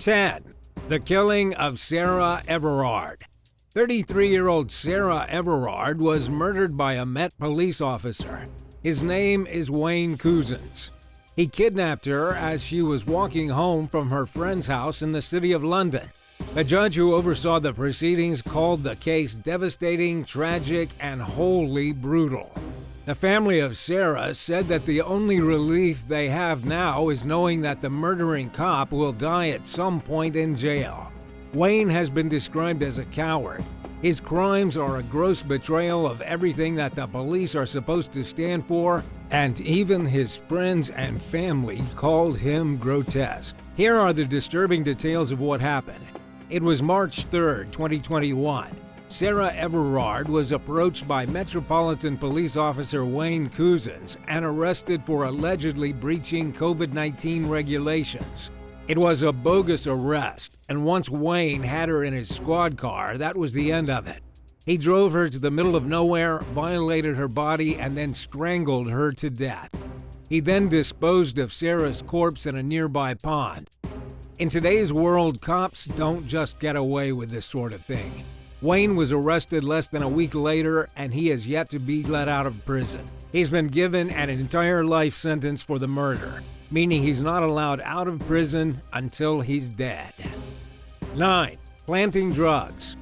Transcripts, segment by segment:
10. The killing of Sarah Everard. 33-year-old Sarah Everard was murdered by a Met police officer. His name is Wayne Couzens. He kidnapped her as she was walking home from her friend's house in the city of London. The judge who oversaw the proceedings called the case devastating, tragic, and wholly brutal. The family of Sarah said that the only relief they have now is knowing that the murdering cop will die at some point in jail. Wayne has been described as a coward. His crimes are a gross betrayal of everything that the police are supposed to stand for, and even his friends and family called him grotesque. Here are the disturbing details of what happened. It was March 3, 2021. Sarah Everard was approached by Metropolitan Police Officer Wayne Couzens and arrested for allegedly breaching COVID-19 regulations. It was a bogus arrest, and once Wayne had her in his squad car, that was the end of it. He drove her to the middle of nowhere, violated her body, and then strangled her to death. He then disposed of Sarah's corpse in a nearby pond. In today's world, cops don't just get away with this sort of thing. Wayne was arrested less than a week later, and he has yet to be let out of prison. He's been given an entire life sentence for the murder, meaning he's not allowed out of prison until he's dead. 9. Planting drugs.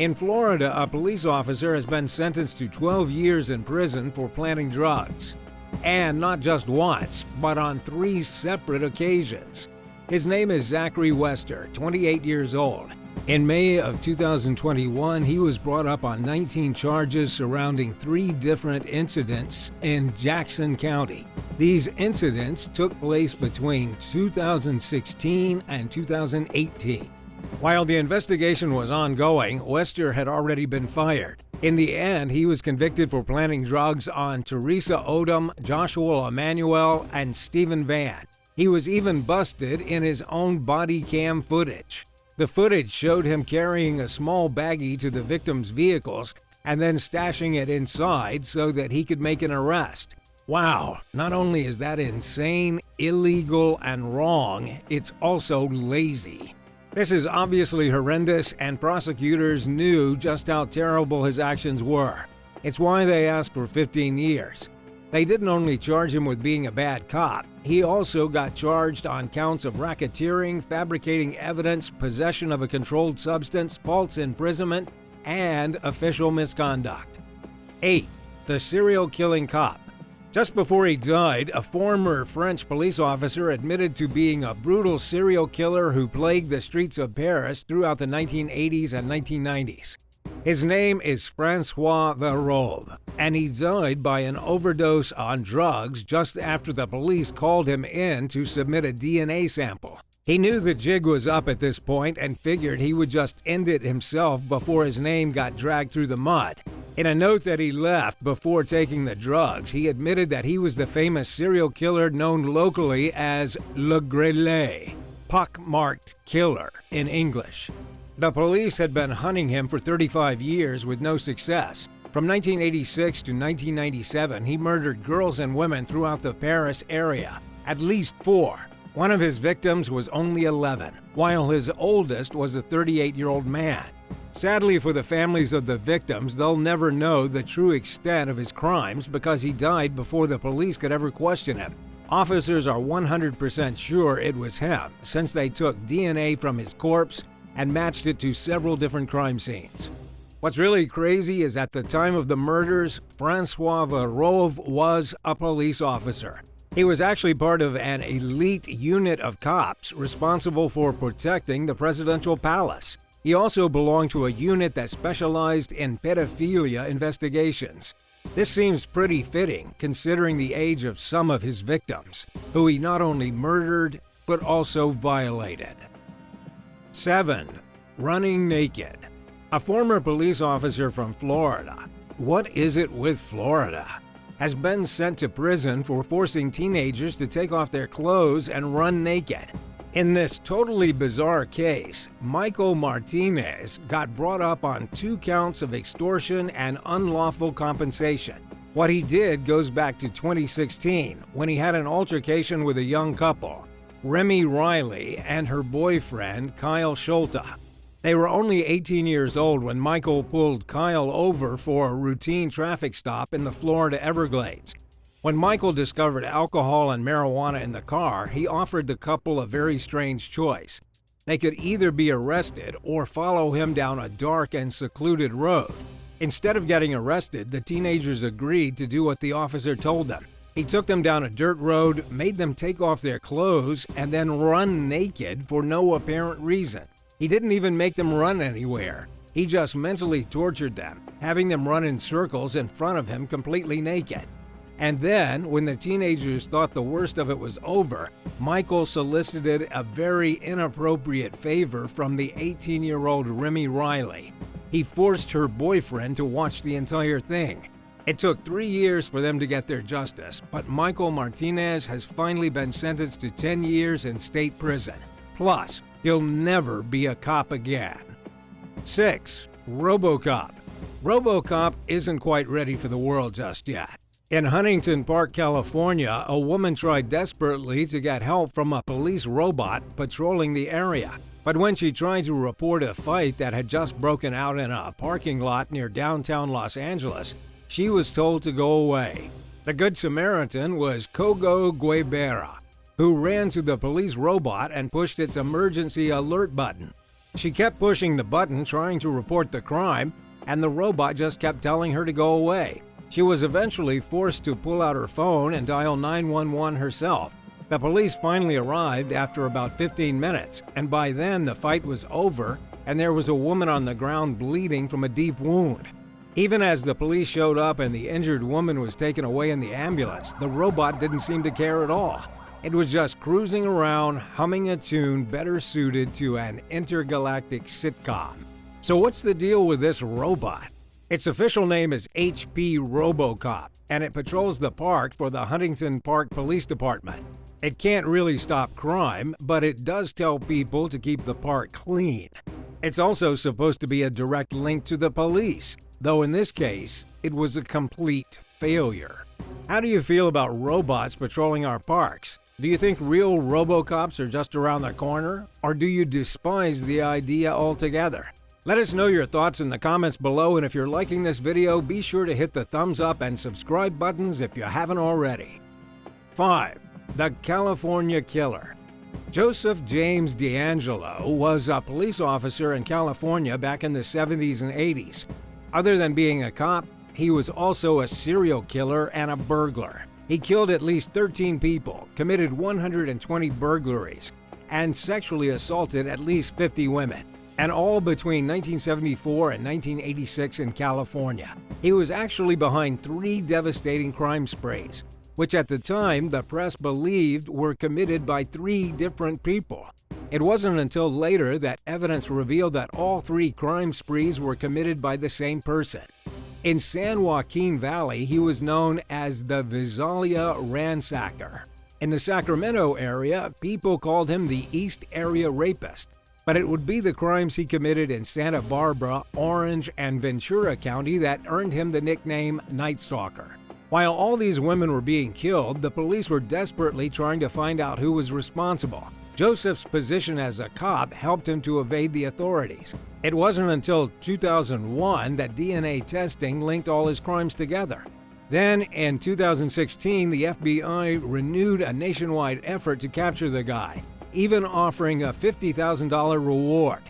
In Florida, a police officer has been sentenced to 12 years in prison for planting drugs. And not just once, but on 3 separate occasions. His name is Zachary Wester, 28 years old. In May of 2021, he was brought up on 19 charges surrounding 3 different incidents in Jackson County. These incidents took place between 2016 and 2018. While the investigation was ongoing, Wester had already been fired. In the end, he was convicted for planting drugs on Teresa Odom, Joshua Emanuel, and Stephen Van. He was even busted in his own body cam footage. The footage showed him carrying a small baggie to the victims' vehicles and then stashing it inside so that he could make an arrest. Wow, not only is that insane, illegal, and wrong, it's also lazy. This is obviously horrendous, and prosecutors knew just how terrible his actions were. It's why they asked for 15 years. They didn't only charge him with being a bad cop, he also got charged on counts of racketeering, fabricating evidence, possession of a controlled substance, false imprisonment, and official misconduct. 8. The serial killing cop. Just before he died, a former French police officer admitted to being a brutal serial killer who plagued the streets of Paris throughout the 1980s and 1990s. His name is François Verrove, and he died by an overdose on drugs just after the police called him in to submit a DNA sample. He knew the jig was up at this point and figured he would just end it himself before his name got dragged through the mud. In a note that he left before taking the drugs, he admitted that he was the famous serial killer known locally as Le Grêlé, pockmarked killer in English. The police had been hunting him for 35 years with no success. From 1986 to 1997, he murdered girls and women throughout the Paris area, at least 4. One of his victims was only 11, while his oldest was a 38-year-old man. Sadly for the families of the victims, they'll never know the true extent of his crimes because he died before the police could ever question him. Officers are 100% sure it was him, since they took DNA from his corpse and matched it to several different crime scenes. What's really crazy is at the time of the murders, François Verrove was a police officer. He was actually part of an elite unit of cops responsible for protecting the presidential palace. He also belonged to a unit that specialized in pedophilia investigations. This seems pretty fitting considering the age of some of his victims, who he not only murdered, but also violated. 7. Running naked. A former police officer from Florida, what is it with Florida, has been sent to prison for forcing teenagers to take off their clothes and run naked. In this totally bizarre case, Michael Martinez got brought up on 2 counts of extortion and unlawful compensation. What he did goes back to 2016, when he had an altercation with a young couple. Remy Riley and her boyfriend, Kyle Schulte. They were only 18 years old when Michael pulled Kyle over for a routine traffic stop in the Florida Everglades. When Michael discovered alcohol and marijuana in the car, he offered the couple a very strange choice. They could either be arrested or follow him down a dark and secluded road. Instead of getting arrested, the teenagers agreed to do what the officer told them. He took them down a dirt road, made them take off their clothes, and then run naked for no apparent reason. He didn't even make them run anywhere. He just mentally tortured them, having them run in circles in front of him completely naked. And then, when the teenagers thought the worst of it was over, Michael solicited a very inappropriate favor from the 18-year-old Remy Riley. He forced her boyfriend to watch the entire thing. It took 3 years for them to get their justice, but Michael Martinez has finally been sentenced to 10 years in state prison. Plus, he'll never be a cop again. 6. ROBOCOP. ROBOCOP isn't quite ready for the world just yet. In Huntington Park, California, a woman tried desperately to get help from a police robot patrolling the area. But when she tried to report a fight that had just broken out in a parking lot near downtown Los Angeles, she was told to go away. The Good Samaritan was Kogo Guevara, who ran to the police robot and pushed its emergency alert button. She kept pushing the button trying to report the crime, and the robot just kept telling her to go away. She was eventually forced to pull out her phone and dial 911 herself. The police finally arrived after about 15 minutes, and by then the fight was over and there was a woman on the ground bleeding from a deep wound. Even as the police showed up and the injured woman was taken away in the ambulance, the robot didn't seem to care at all. It was just cruising around, humming a tune better suited to an intergalactic sitcom. So what's the deal with this robot? Its official name is HP ROBOCOP, and it patrols the park for the Huntington Park Police Department. It can't really stop crime, but it does tell people to keep the park clean. It's also supposed to be a direct link to the police, though in this case, it was a complete failure. How do you feel about robots patrolling our parks? Do you think real RoboCops are just around the corner, or do you despise the idea altogether? Let us know your thoughts in the comments below, and if you're liking this video, be sure to hit the thumbs up and subscribe buttons if you haven't already. 5. The California Killer. Joseph James DeAngelo was a police officer in California back in the 70s and 80s. Other than being a cop, he was also a serial killer and a burglar. He killed at least 13 people, committed 120 burglaries, and sexually assaulted at least 50 women. And all between 1974 and 1986 in California. He was actually behind 3 devastating crime sprees, which at the time the press believed were committed by 3 different people. It wasn't until later that evidence revealed that all 3 crime sprees were committed by the same person. In San Joaquin Valley, he was known as the Visalia Ransacker. In the Sacramento area, people called him the East Area Rapist. But it would be the crimes he committed in Santa Barbara, Orange, and Ventura County that earned him the nickname Night Stalker. While all these women were being killed, the police were desperately trying to find out who was responsible. Joseph's position as a cop helped him to evade the authorities. It wasn't until 2001 that DNA testing linked all his crimes together. Then, in 2016, the FBI renewed a nationwide effort to capture the guy, even offering a $50,000 reward.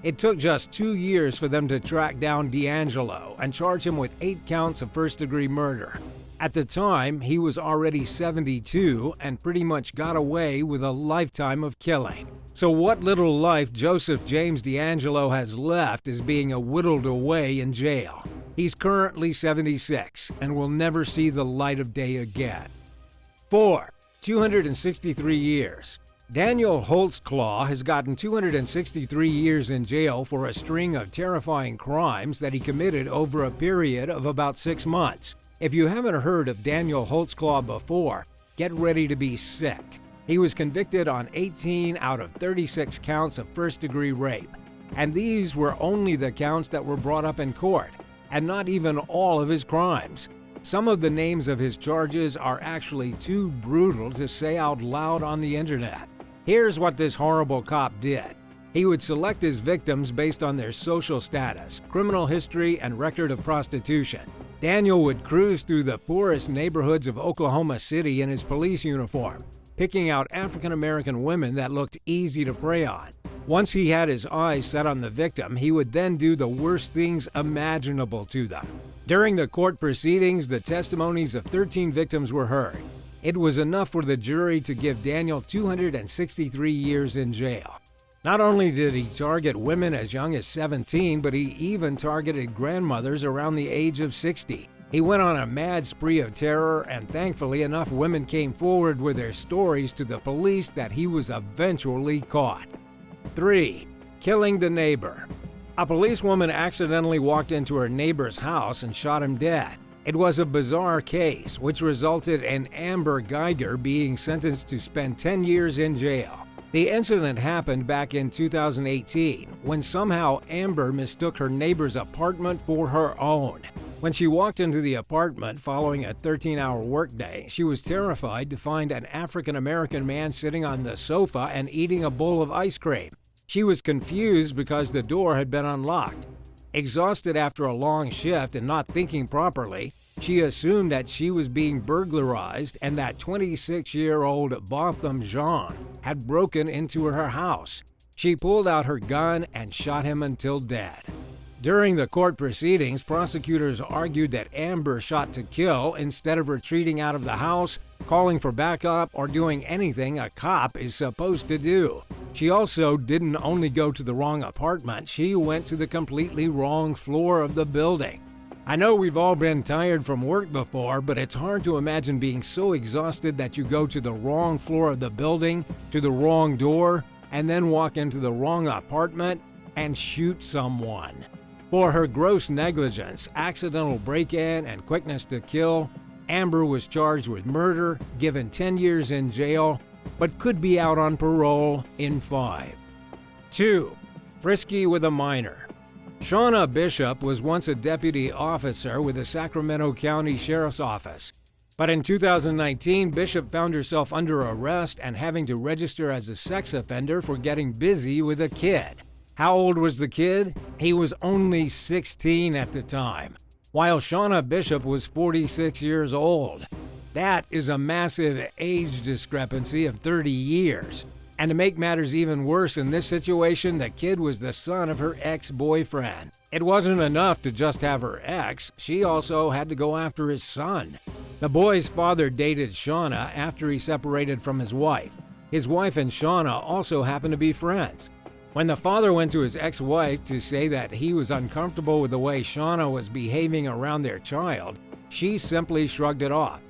It took just 2 years for them to track down DeAngelo and charge him with 8 counts of first-degree murder. At the time, he was already 72 and pretty much got away with a lifetime of killing. So what little life Joseph James DeAngelo has left is being whittled away in jail. He's currently 76 and will never see the light of day again. 4. 263 years. Daniel Holtzclaw has gotten 263 years in jail for a string of terrifying crimes that he committed over a period of about 6 months. If you haven't heard of Daniel Holtzclaw before, get ready to be sick. He was convicted on 18 out of 36 counts of first-degree rape, and these were only the counts that were brought up in court, and not even all of his crimes. Some of the names of his charges are actually too brutal to say out loud on the internet. Here's what this horrible cop did. He would select his victims based on their social status, criminal history, and record of prostitution. Daniel would cruise through the poorest neighborhoods of Oklahoma City in his police uniform, picking out African-American women that looked easy to prey on. Once he had his eyes set on the victim, he would then do the worst things imaginable to them. During the court proceedings, the testimonies of 13 victims were heard. It was enough for the jury to give Daniel 263 years in jail. Not only did he target women as young as 17, but he even targeted grandmothers around the age of 60. He went on a mad spree of terror, and thankfully enough women came forward with their stories to the police that he was eventually caught. 3. Killing the neighbor. A policewoman accidentally walked into her neighbor's house and shot him dead. It was a bizarre case, which resulted in Amber Geiger being sentenced to spend 10 years in jail. The incident happened back in 2018, when somehow Amber mistook her neighbor's apartment for her own. When she walked into the apartment following a 13-hour workday, she was terrified to find an African-American man sitting on the sofa and eating a bowl of ice cream. She was confused because the door had been unlocked. Exhausted after a long shift and not thinking properly, she assumed that she was being burglarized and that 26-year-old Botham Jean had broken into her house. She pulled out her gun and shot him until dead. During the court proceedings, prosecutors argued that Amber shot to kill instead of retreating out of the house, calling for backup, or doing anything a cop is supposed to do. She also didn't only go to the wrong apartment, she went to the completely wrong floor of the building. I know we've all been tired from work before, but it's hard to imagine being so exhausted that you go to the wrong floor of the building, to the wrong door, and then walk into the wrong apartment and shoot someone. For her gross negligence, accidental break-in, and quickness to kill, Amber was charged with murder, given 10 years in jail, but could be out on parole in 5. 2. Frisky with a minor. Shauna Bishop was once a deputy officer with the Sacramento County Sheriff's Office. But in 2019, Bishop found herself under arrest and having to register as a sex offender for getting busy with a kid. How old was the kid? He was only 16 at the time, while Shauna Bishop was 46 years old. That is a massive age discrepancy of 30 years. And to make matters even worse in this situation, the kid was the son of her ex-boyfriend. It wasn't enough to just have her ex, she also had to go after his son. The boy's father dated Shauna after he separated from his wife. His wife and Shauna also happened to be friends. When the father went to his ex-wife to say that he was uncomfortable with the way Shauna was behaving around their child, she simply shrugged it off.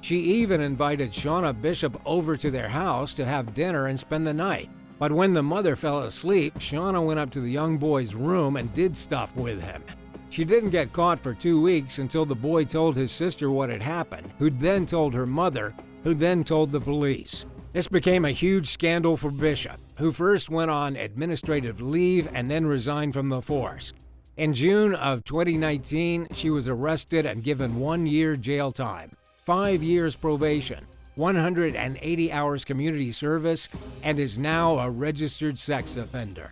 She even invited Shauna Bishop over to their house to have dinner and spend the night. But when the mother fell asleep, Shauna went up to the young boy's room and did stuff with him. She didn't get caught for 2 weeks until the boy told his sister what had happened, who then told her mother, who then told the police. This became a huge scandal for Bishop, who first went on administrative leave and then resigned from the force. In June of 2019, she was arrested and given 1 year jail time, 5 years probation, 180 hours community service, and is now a registered sex offender.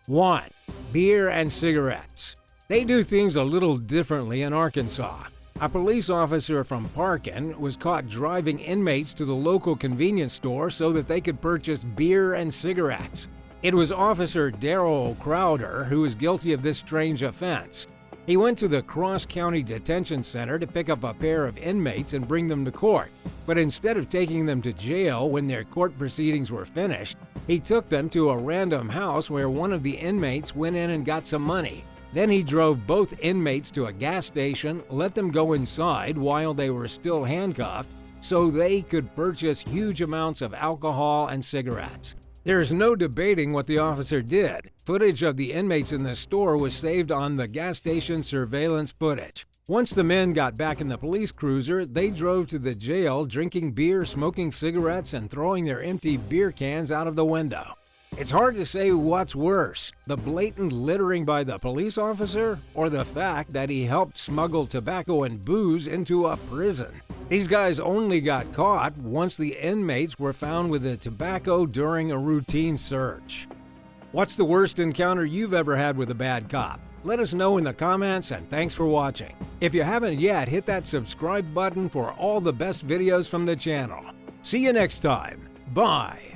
1. Beer and cigarettes. They do things a little differently in Arkansas. A police officer from Parkin was caught driving inmates to the local convenience store so that they could purchase beer and cigarettes. It was Officer Darrell Crowder who was guilty of this strange offense. He went to the Cross County Detention Center to pick up a pair of inmates and bring them to court. But instead of taking them to jail when their court proceedings were finished, he took them to a random house where one of the inmates went in and got some money. Then he drove both inmates to a gas station, let them go inside while they were still handcuffed so they could purchase huge amounts of alcohol and cigarettes. There's no debating what the officer did. Footage of the inmates in the store was saved on the gas station surveillance footage. Once the men got back in the police cruiser, they drove to the jail drinking beer, smoking cigarettes, and throwing their empty beer cans out of the window. It's hard to say what's worse, the blatant littering by the police officer or the fact that he helped smuggle tobacco and booze into a prison. These guys only got caught once the inmates were found with the tobacco during a routine search. What's the worst encounter you've ever had with a bad cop? Let us know in the comments, and thanks for watching. If you haven't yet, hit that subscribe button for all the best videos from the channel. See you next time. Bye.